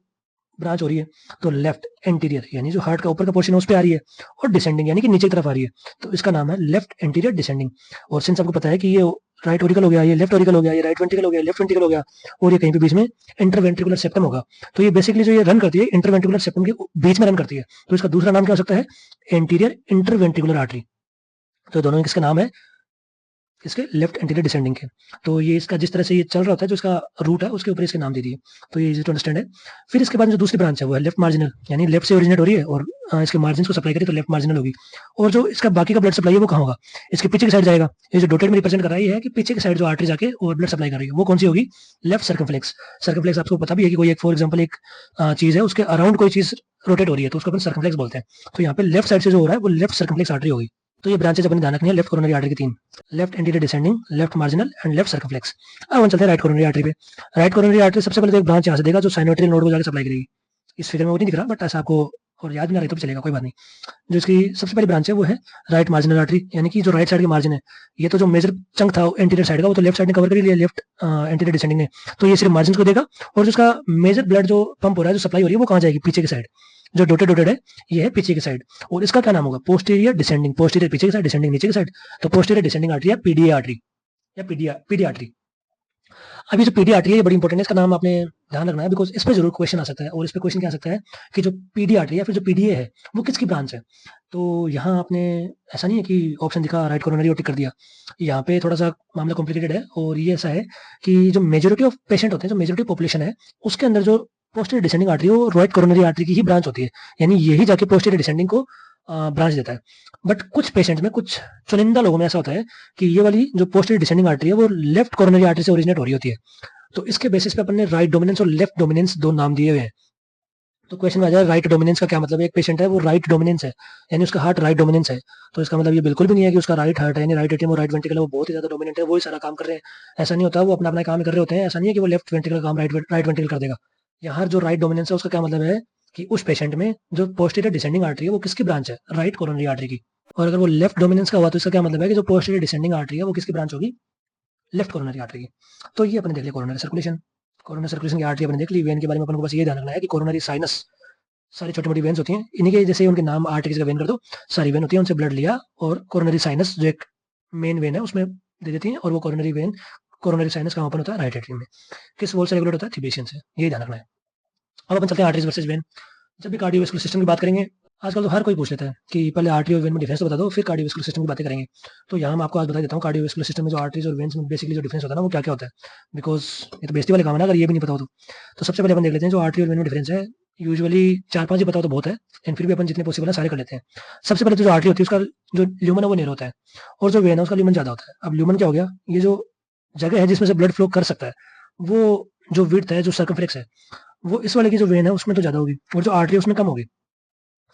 ब्रांच हो रही है तो लेफ्ट एंटीरियर, यानी जो हार्ट का ऊपर का पोर्शन है उस पर आ रही है, और डिसेंडिंग यानी कि नीचे की तरफ आ रही है, तो इसका नाम है लेफ्ट एंटीरियर डिसेंडिंग। और सिंस आपको पता है कि ये राइट ऑरिकल हो गया, ये लेफ्ट ऑरिकल हो गया, ये राइट वेंट्रिकल हो गया, लेफ्ट वेंट्रिकल हो गया, और ये कहीं पे बीच में इंटरवेंट्रिकुलर सेप्टम होगा। तो ये बेसिकली जो ये रन करती है इंटरवेंट्रिकुलर सेप्टम के बीच में रन करती है, तो इसका दूसरा नाम क्या हो सकता है, एंटीरियर इंटरवेंट्रिकुलर आर्टरी। तो दोनों किसके नाम है, इसके लेफ्ट एंटीरियर डिसेंडिंग के। तो ये इसका जिस तरह से ये चल रहा होता है, जो इसका रूट है उसके ऊपर इसके नाम दे दिए, तो ये इजी टू अंडरस्टैंड है। फिर इसके बाद जो दूसरी ब्रांच है वो है लेफ्ट मार्जिनल, यानी लेफ्ट से ओरिजिनेट हो रही है और इसके मार्जिन को सप्लाई करी तो लेफ्ट मार्जिनल होगी। और जो इसका बाकी का ब्लड सप्लाई है वो कहाँ होगा, इसके पीछे की साइड जाएगा। ये जो डॉटेड में रिप्रेजेंट कर रहा है ये है कि पीछे की साइड जो आर्टरी जाके और ब्लड सप्लाई कर रही है वो कौन सी होगी, लेफ्ट सर्कमफ्लेक्स। सर्कमफ्लेक्स आपको पता भी है कि कोई एक फॉर एग्जाम्पल एक चीज है उसके अराउंड कोई चीज रोटेट हो रही है तो उसको अपन सर्कमफ्लेक्स बोलते हैं। तो यहाँ पे लेफ्ट साइड से जो हो रहा है वो लेफ्ट सर्कमफ्लेक्स आर्टरी होगी। तो ये ब्रांचेज अपने ध्यान रखनी है लेफ्ट कोरोनरी आर्टरी की 3, left anterior descending, left marginal and left circumflex. अब हम चलते हैं राइट कोरोनरी आर्टरी पे। राइट कोरोनरी आर्टरी सबसे पहले तो एक ब्रांच यहाँ से देगा जो साइनोट्रियल नोड को जाकर सप्लाई करेगी। इस फिगर में वो नहीं दिख रहा बट ऐसा आपको और याद भी ना रहे तो भी चलेगा, कोई बात नहीं। जो इसकी सबसे पहली ब्रांच है वो है राइट मार्जिनल आर्टरी, यानी कि जो राइट साइड की मार्जिन है, ये तो जो मेजर चंक था एंटीरियर साइड का वो तो लेफ्ट साइड ने कवर कर लिया, लेफ्ट एंटीरियर डिसेंडिंग ने। तो ये सिर्फ मार्जिन को देगा, और जो उसका मेजर ब्लड जो पंप हो रहा है, जो सप्लाई हो रही है वो कहाँ जाएगी, पीछे की साइड। जो डॉटेड है ये है पीछे की साइड, और इसका क्या नाम होगा, पोस्टीरियर डिसेंडिंग। पोस्टीरियर पीछे की साइड, डिसेंडिंग नीचे की साइड, तो पोस्टीरियर डिसेंडिंग आर्टरी या पीडीए आर्टरी या पीडी आर्टरी। अब ये जो पीडी आर्टरी है ये बड़ी इंपॉर्टेंट है, इसका नाम आपने ध्यान रखना है बिकॉज इस पर जरूर क्वेश्चन आ सकता है। और इस पर क्वेश्चन क्या आ सकता है कि जो पीडी आर्टरी या फिर जो पीडीए है वो किसकी ब्रांच है। तो यहाँ आपने ऐसा नहीं है कि ऑप्शन दिखा राइट कोरोनरी और टिक कर दिया, यहाँ पे थोड़ा सा मामला कॉम्प्लिकेटेड है। और ये ऐसा है कि जो मेजोरिटी ऑफ पेशेंट होते हैं, जो मेजोरिटी पॉपुलेशन है उसके अंदर जो पोस्टीरियर डिसेंडिंग आर्टरी वो राइट कोरोनरी आर्टरी की ही ब्रांच होती है, यानी यही जाके पोस्टीरियर डिसेंडिंग को ब्रांच देता है। बट कुछ पेशेंट में, कुछ चुनिंदा लोगों में ऐसा होता है कि ये वाली जो पोस्टीरियर डिसेंडिंग आर्टरी है वो लेफ्ट कोरोनरी आर्टरी से ओरिजिनेट हो रही होती है। तो इसके बेसिस पे अपन ने राइट डोमिनेंस और लेफ्ट डोमिनेंस दो नाम दिए हुए हैं। तो क्वेश्चन में आ जाए राइट डोमिनेंस का क्या मतलब है, एक पेशेंट है वो राइट डोमिनेंस है, यानी उसका हार्ट राइट डोमिनेंस है। तो इसका मतलब ये बिल्कुल भी नहीं है कि उसका राइट हार्ट है यानी राइट एट्रियम और राइट वेंट्रिकल वो बहुत ही ज्यादा डोमिनेंट है, वो ही सारा काम कर रहे हैं, ऐसा नहीं होता। वो अपना अपना काम कर रहे होते हैं, ऐसा नहीं है कि वो लेफ्ट वेंट्रिकल काम राइट वेंट्रिकल कर देगा। यहाँ जो राइट डोमिनेंस है उसका क्या मतलब है कि उस पेशेंट में जो पोस्टीरियर डिसेंडिंग आर्टरी है वो किसकी ब्रांच है, राइट कोरोनरी आर्टरी की। और अगर वो लेफ्ट डोमिनेंस का हुआ तो इसका क्या मतलब है कि जो पोस्टीरियर डिसेंडिंग आर्टरी है वो किसकी ब्रांच होगी, लेफ्ट कोरोनरी आर्टरी की। तो ये अपने देख लिया कोरोनरी सर्कुलेशन। कोरोनरी सर्कुलेशन की आर्टरी अपने देख ली। वेन के बारे में अपन को बस ये ध्यान रखना है कि कोरोनरी साइनस सारी छोटी मोटी वेन्स होती हैं, इन्हीं के जैसे उनके नाम आर्टरीज का वेन कर दो, सारी वेन होती है, उनसे ब्लड लिया और कोरोनरी साइनस जो एक मेन वेन है उसमें दे देती हैं। और वो कोरोनरी वेन, कोरोनरी साइनस कहाँ ओपन होता है, राइट एट्रियम में। किस वॉल से रेगुलेट होता है, थिबेशियन से, यही ध्यान रखना है। अब अपन चलते हैं आर्टरीज वर्सेज वेन। जब भी कार्डियोवैस्कुलर सिस्टम की बात करेंगे आजकल तो हर कोई पूछ लेता है कि पहले आर्टरी और वेन में डिफरेंस तो बता दो, फिर कार्डियोवैस्कुलर सिस्टम की बातें करेंगे। तो यहाँ मैं आपको आज बता देता हूँ कार्डियोवैस्कुलर सिस्टम में जो आर्टरीज और वेन्स में बेसिकली जो डिफरेंस होता है ना वो क्या क्या होता है, बिकॉज ये तो बेइज्जती वाले काम है ना अगर ये भी नहीं पता हो तो सबसे पहले अपन देख लेते हैं जो आर्टरी और वेन में डिफरेंस है। यूजुअली 4-5 ही बताओ तो बहुत है, लेकिन फिर भी अपन जितने पॉसिबल है सारे कर लेते हैं। सबसे पहले तो जो आर्टरी होती है उसका जो ल्यूमन है वो नेरो होता है, और जो वेन है उसका ल्यूमन ज्यादा होता है। अब ल्यूमन क्या हो गया, ये जो जगह है जिसमें से ब्लड फ्लो कर सकता है, वो जो विड्थ है जो सर्कमफ्लेक्स है वो इस वाले की जो वेन है उसमें तो ज्यादा होगी, और जो आर्टरी है उसमें कम होगी।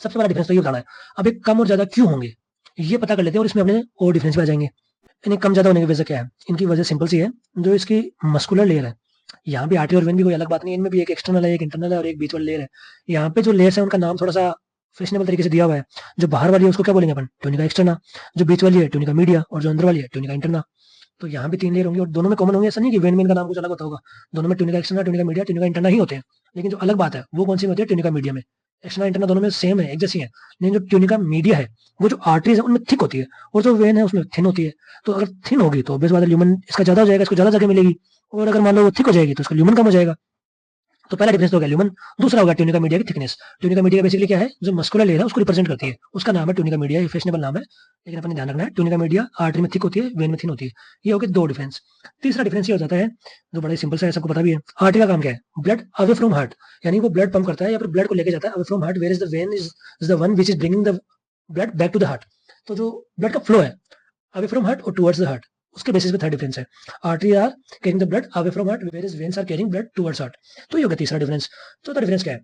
सबसे बड़ा डिफरेंस तो ये बताना है। अब ये कम और ज्यादा क्यों होंगे ये पता कर लेते हैं, और इसमें अपने और डिफरेंस भी आ जाएंगे। इन्हें कम ज्यादा होने की वजह क्या है, इनकी वजह सिंपल सी है, जो इसकी मस्कुलर लेयर है। यहाँ भी आर्टरी और वेन भी कोई अलग बात नहीं है, इनमें भी एक एक्सटर्नल है, एक इंटरनल है और एक बीच वाली लेयर है। यहाँ पे जो लेयर्स है उनका नाम थोड़ा सा फैशनेबल तरीके से दिया हुआ है। जो बाहर वाली है उसको क्या बोलेंगे अपन, ट्यूनिका एक्सटर्ना। जो बीच वाली है ट्यूनिका मीडिया, और जो अंदर वाली है ट्यूनिका इंटरना। तो यहाँ भी 3 लेयर होंगी और दोनों में कॉमन होंगे, ऐसा नहीं कि वेन में इनका नाम कुछ अलग होता होगा। दोनों में tunica externa, tunica media, tunica interna ही होते हैं। लेकिन जो अलग बात है वो कौन सी में होती है, ट्यूनिका मीडिया में। एक्सटर्ना इंटरना दोनों में सेम है, एक जैसी है। लेकिन जो ट्यूनिका मीडिया है वो जो आर्टरीज है उनमें थिक होती है, और जो वेन है उसमें थिन होती है। तो अगर थिन होगी तो ऑब्वियस बात है ल्यूमन इसका ज्यादा हो जाएगा, इसको ज्यादा जगह मिलेगी। और अगर मान लो वो थिक हो जाएगी तो इसका ल्यूमन कम हो जाएगा। तो पहला डिफरेंस तो हो गया ल्यूमन। दूसरा होगा ट्यूनिका मीडिया की थिकनेस। ट्यूनिका मीडिया बेसिकली क्या है, जो मस्कुलर लेयर है उसको रिप्रेजेंट करती है, उसका नाम है ट्यूनिका मीडिया, ये फैशनेबल नाम है। लेकिन अपने ध्यान रखना है ट्यूनिका मीडिया आर्टरी में थिक होती है, वेन में थिन होती है। ये हो गए 2 डिफरेंस। तीसरा डिफरेंस ये हो जाता है जो बड़ा ही सिंपल सा है, सबको पता भी है। आर्टरी का काम क्या है, ब्लड अवे फ्रॉम हार्ट, यानी वो ब्लड पंप करता है या फिर ब्लड को लेके जाता है away from heart, where is the vein is the one which is bringing the blood back to the heart. तो जो ब्लड का फ्लो है अवे फ्रॉम हार्ट और टुवर्ड्स द हार्ट, उसके बेसिस पे थर्ड डिफरेंस है। Artery are carrying the blood away from heart, where is veins are carrying blood towards heart. तो ये हो गया तीसरा डिफरेंस। चौथा डिफरेंस क्या है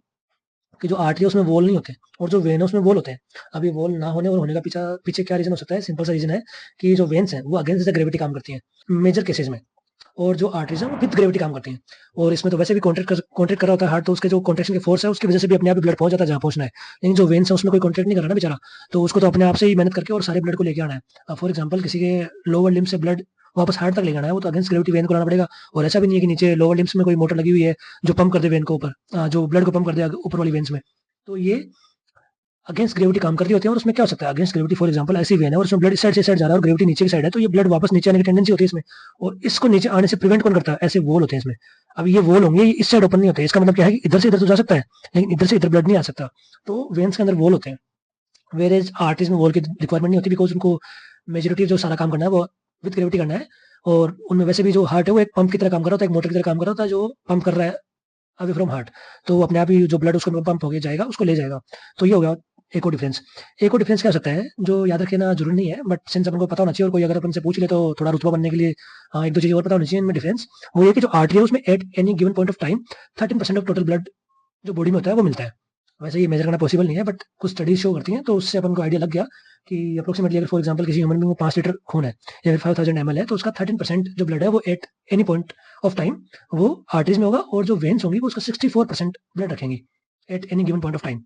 कि जो आर्टरी है उसमें वॉल नहीं होते, और जो वेन है उसमें वॉल होते हैं। अभी वॉल ना होने और होने का पीछे पीछे क्या रीजन हो सकता है, सिंपल सा रीजन है कि जो वेन्स हैं वो अगेंस्ट द ग्रेविटी काम करती हैं मेजर केसेस में, और जो आर्टरीज हैं वो विद ग्रेविटी काम करती हैं। और इसमें तो वैसे भी कॉन्ट्रैक्ट कर रहा होता है हार्ट, तो उसके जो कॉन्ट्रेक्शन की फोर्स है उसकी वजह से भी अपने आप ब्लड पहुंच जाता है जहाँ पहुंचना है। लेकिन जो वेन्स है उसमें कोई कॉन्ट्रैक्ट नहीं कर रहा ना बेचारा, तो उसको तो अपने आप से ही मेहनत करके और सारे ब्लड को लेके आना है। फॉर एग्जाम्पल किसी के लोअर लिम्ब से ब्लड वापस हार्ट तक लेके आना है, वो तो अगेंस्ट ग्रेविटी वेन को लाना पड़ेगा। और ऐसा भी नहीं है कि नीचे लोअर लिम्स में कोई मोटर लगी हुई है जो पंप कर दे वेन को ऊपर, जो ब्लड को पंप कर दे ऊपर वाली वेन्स में। तो ये अगेंस्ट ग्रेविटी काम कर रही होती है। और उसमें क्या हो सकता है, अगेंस्ट ग्रेविटी फॉर एग्जांपल ऐसी वेन है और उसमें ब्लड इस साइड से साइड जा रहा है और ग्रेविटी नीचे की साइड है, तो ये ब्लड वापस नीचे आने की टेंडेंसी होती है इसमें। और इसको नीचे आने से प्रिवेंट कौन करता है, ऐसे वॉल होते हैं इसमें। अब ये वॉल होंगे, ये इस साइड ओपन नहीं होते, इसका मतलब क्या है कि इधर से इधर तो जा सकता है लेकिन इधर से इधर ब्लड नहीं आ सकता। तो वेन्स के अंदर वॉल होते हैं, वेर एज आर्टरीज में वॉल की रिक्वायरमेंट नहीं होती, बिकॉज उनको मेजोरिटी जो सारा काम करना है वो विद ग्रेविटी करना है। और उनमें वैसे भी जो हार्ट है वो एक पंप की तरह काम कर रहा होता है, एक मोटर की तरह काम कर रहा होता है जो पंप कर रहा है अवे फ्रॉम हार्ट। तो वो अपने आप ही जो ब्लड उसको पंप होके जाएगा उसको ले जाएगा। तो ये हो गया एक और डिफरेंस। एक और डिफरेंस क्या हो सकता है जो याद रखना जरूरी नहीं है, बट सिंस अपन को पता होना चाहिए, और कोई अगर अपन से पूछ ले तो थोड़ा रुतबा बनने के लिए हाँ, एक दो चीजें और पता होनी चाहिए इनमें डिफरेंस। वो ये कि जो आर्टरी है उसमें at any given point of time 13% of total blood जो बॉडी में होता है वो मिलता है। वैसे ये मेजर करना पॉसिबल नहीं है, बट कुछ स्टडीज शो करती हैं, तो उससे अपन को आइडिया लग गया कि अप्रोक्सीमेटली अगर फॉर एग्जांपल किसी ह्यूमन बीइंग में 5 लीटर खून है या फिर 5000 ml है, तो उसका 13% जो ब्लड है वो at any point of time वो आर्टरीज में होगा, और जो वेन्स होंगी वो उसका 64% ब्लड रखेंगी at any given point of time.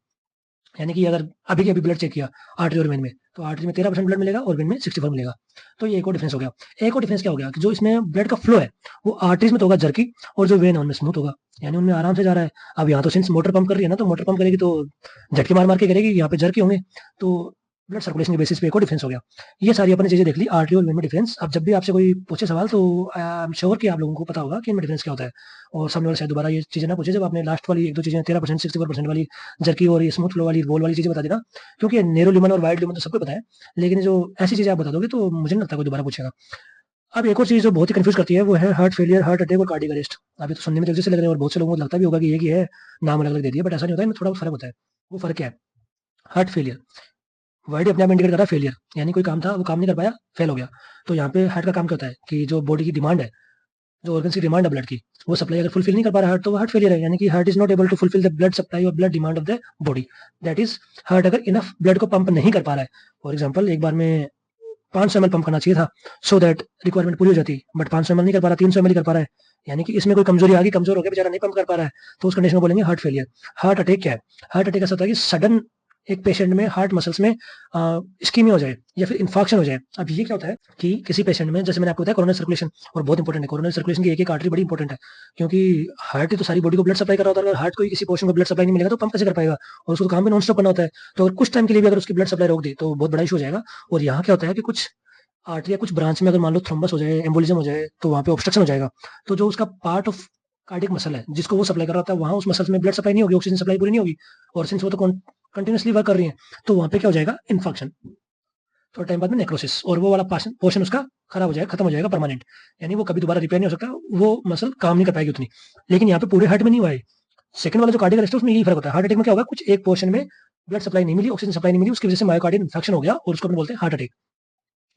यानी कि अगर अभी के अभी ब्लड चेक किया आर्टरी और वेन में, तो आर्टरी में 13% ब्लड मिलेगा और वेन में 64 मिलेगा। तो ये एक और डिफरेंस हो गया। एक और डिफरेंस क्या हो गया कि जो इसमें ब्लड का फ्लो है वो आर्टरीज में तो होगा जर्की, और जो वेन है उनमें स्मूथ होगा, यानी उनमें आराम से जा रहा है। अब यहाँ तो सिंस मोटर पंप कर रही है ना, तो मोटर पंप करेगी तो झटके मार मार के करेगी, यहाँ पे जर्की होंगे। तो ब्लड सर्कुलेशन के बेसिस पे एक और डिफरेंस हो गया। ये सारी अपनी चीजें देख ली आर्टरी और वेन में डिफरेंस। अब जब भी आपसे कोई पूछे सवाल तो आई एम श्योर कि आप लोगों को पता होगा कि इनमें डिफरेंस क्या होता है, और सामने वाले शायद दोबारा ये चीजें ना पूछे जब आपने लास्ट वाली एक दो चीजें 13% 64% वाली जर्की और ये स्मूथ फ्लो वाली वॉल वाली चीजें बता देना, क्योंकि नेरो ल्यूमन और वाइड ल्यूमन तो सबको पता है। लेकिन जो ऐसी चीजें आप बता दोगे तो मुझे नहीं लगता कोई दोबारा पूछेगा। अब एक और चीज जो बहुत ही कंफ्यूज करती है वो है हार्ट फेलियर, हार्ट अटैक और कार्डियक अरेस्ट। अभी तो सुनने में जल्दी से लग रहे हैं और बहुत से लोगों को लगता भी होगा कि एक ही है, नाम अलग अलग दे दिया, बट ऐसा नहीं होता है, इनमें थोड़ा बहुत फर्क होता है। वो फर्क क्या है, हार्ट फेलियर वर्ड अपने आप इंडिकेट कर रहा है फेलियर, यानी कोई काम था वो काम नहीं कर पाया, फेल हो गया। तो यहाँ पे हार्ट का काम क्या होता है कि जो बॉडी की डिमांड है, जो ऑर्गन्स की डिमांड है ब्लड की, वो सप्लाई अगर फुलफिल नहीं कर पा रहा हार्ट तो वो हार्ट फेलियर है। यानी कि heart is not able to fulfil the blood supply और blood demand of the body, that is heart अगर इनफ ब्लड को पंप नहीं कर पा रहा है। फॉर एग्जाम्पल एक बार में 500 ml पंप करना चाहिए था सो दैट रिक्वायरमेंट पूरी हो जाती, बट 500 ml नहीं कर पा रहा, 300 ml ही कर पा रहा है। यानी कि इसमें कोई कमजोरी आ गई, कमजोर हो गया बेचारा, नहीं पंप कर पा रहा है, तो उस कंडीशन में बोलेंगे हार्ट फेलियर। हार्ट अटैक क्या है, हार्ट अटैक ऐसा होता है कि सडन एक पेशेंट में हार्ट मसल्स में इस्कीमिया हो जाए या फिर इन्फाक्शन हो जाए। अब ये क्या होता है कि किसी पेशेंट में, जैसे मैंने आपको बताया कोरोनरी सर्कुलेशन, और बहुत इंपॉर्टेंट है कोरोनरी सर्कुलेशन की एक एक आर्टरी बड़ी इंपॉर्टेंट है, क्योंकि हार्ट ही तो सारी बॉडी को ब्लड सप्लाई कर रहा होता है। अगर हार्ट को किसी पोर्शन को ब्लड सप्लाई नहीं मिलेगा तो पंप कैसे कर पाएगा, और उसको तो काम भी नॉन स्टॉप करना होता है। तो अगर कुछ टाइम के लिए भी अगर उसकी ब्लड सप्लाई रोक दी तो बहुत बड़ा इशू हो जाएगा। और यहाँ क्या होता है कि कुछ आर्टरी या कुछ ब्रांच में अगर मान लो थ्रोम्बस हो जाए, एम्बोलिज्म हो जाए, तो वहाँ पे ऑब्स्ट्रक्शन हो जाएगा। तो जो उसका पार्ट ऑफ कार्डियक मसल है जिसको वो सप्लाई कर रहा होता है, वहाँ उस मसल्स में ब्लड सप्लाई नहीं होगी, ऑक्सीजन सप्लाई पूरी नहीं होगी, और सिंस वो तो कंटिन्यूअसली वर्क कर रही है, तो वहाँ पे क्या हो जाएगा, इन्फेक्शन, थोड़ा टाइम बाद में नेक्रोसिस, और वो वाला पोर्शन उसका खराब हो जाएगा, खत्म हो जाएगा परमानेंट, यानी वो कभी दोबारा रिपेयर नहीं हो सकता, वो मसल काम नहीं कर पाएगी उतनी। लेकिन यहाँ पे पूरे हार्ट में नहीं हुआ है। सेकंड वाला जो कार्डियक अरेस्ट है उसमें यही फर्क होता है। हार्ट अटैक में क्या होगा, कुछ एक पोर्शन में ब्लड सप्लाई नहीं मिली, ऑक्सीजन सप्लाई नहीं मिली, उसकी वजह से मायोकार्डियल इन्फेक्शन हो गया, और उसको अपन बोलते हैं हार्ट अटैक।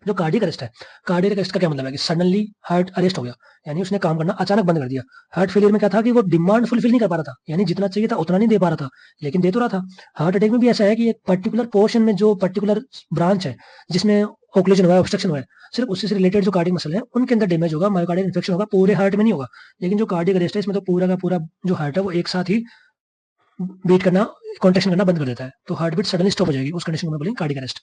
जो कार्डियक अरेस्ट है, कार्डियक अरेस्ट का क्या मतलब है कि सडनली हार्ट अरेस्ट हो गया, यानी उसने काम करना अचानक बंद कर दिया। हार्ट फेलियर में क्या था कि वो डिमांड फुलफिल नहीं कर पा रहा था, यानी जितना चाहिए था उतना नहीं दे पा रहा था, लेकिन दे तो रहा था। हार्ट अटैक में भी ऐसा है कि एक पर्टिकुलर पोर्शन में जो पर्टिकुलर ब्रांच है जिसमें ओक्लूजन हुआ है, ऑब्स्ट्रक्शन हुआ है, सिर्फ उससे से रिलेटेड जो कार्डियक मसल है उनके अंदर डैमेज होगा, मायोकार्डियल इन्फेक्शन होगा, पूरे हार्ट में नहीं होगा। लेकिन जो कार्डियक अरेस्ट है इसमें तो पूरा का पूरा जो हार्ट है वो एक साथ ही बीट करना, कॉन्ट्रैक्शन करना बंद कर देता है, तो हार्ट बीट सडनली स्टॉप हो जाएगी, उस कंडीशन को मैं बोलेंगे कार्डियक अरेस्ट।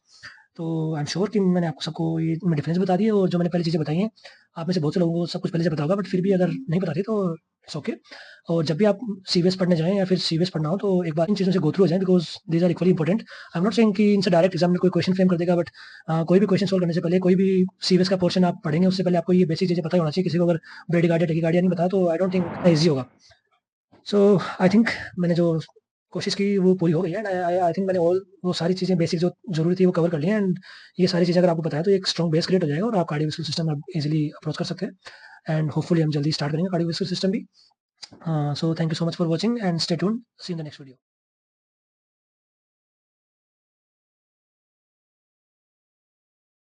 तो आई एम श्योर कि मैंने आपको सबको ये डिफरेंस बता दिए, और जो मैंने पहले चीज़ें बताई हैं, आप में से बहुत से लोगों को सब कुछ पहले से पता होगा, बट फिर भी अगर नहीं पता थी तो इट्स ओके। और जब भी आप सीवीएस पढ़ने जाएँ या फिर सीवीएस पढ़ना हो तो एक बार इन चीज़ों से गो थ्रू हो जाएँ, because these are equally important. I am not saying कि इनसे डायरेक्ट एग्जाम में कोई क्वेश्चन फ्रेम कर देगा, बट कोई भी क्वेश्चन सॉल्व करने से पहले, कोई भी सीवीएस का पोर्शन आप पढ़ेंगे उससे पहले आपको ये बेसिक चीज़ें पता ही होना चाहिए। किसी को अगर ब्रेडिकार्डिया टैकीकार्डिया नहीं पता तो आई डोंट थिंक इतना ईज़ी होगा। सो आई थिंक मैंने जो कोशिश की वो पूरी हो गई है, एंड आई थिंक मैंने ऑल वो सारी चीज़ें बेसिक जो ज़रूरी थी वो कवर कर ली हैं, एंड ये सारी चीज़ें अगर आपको पता है तो एक स्ट्रॉन्ग बेस क्रिएट हो जाएगा, और आप कार्डियोवैस्कुलर सिस्टम आप इजीली अप्रोच कर सकते हैं, एंड होपफुली हम जल्दी स्टार्ट करेंगे कार्डियोवैस्कुलर सिस्टम भी। So thank you so much for watching, and stay tuned, see in the next video.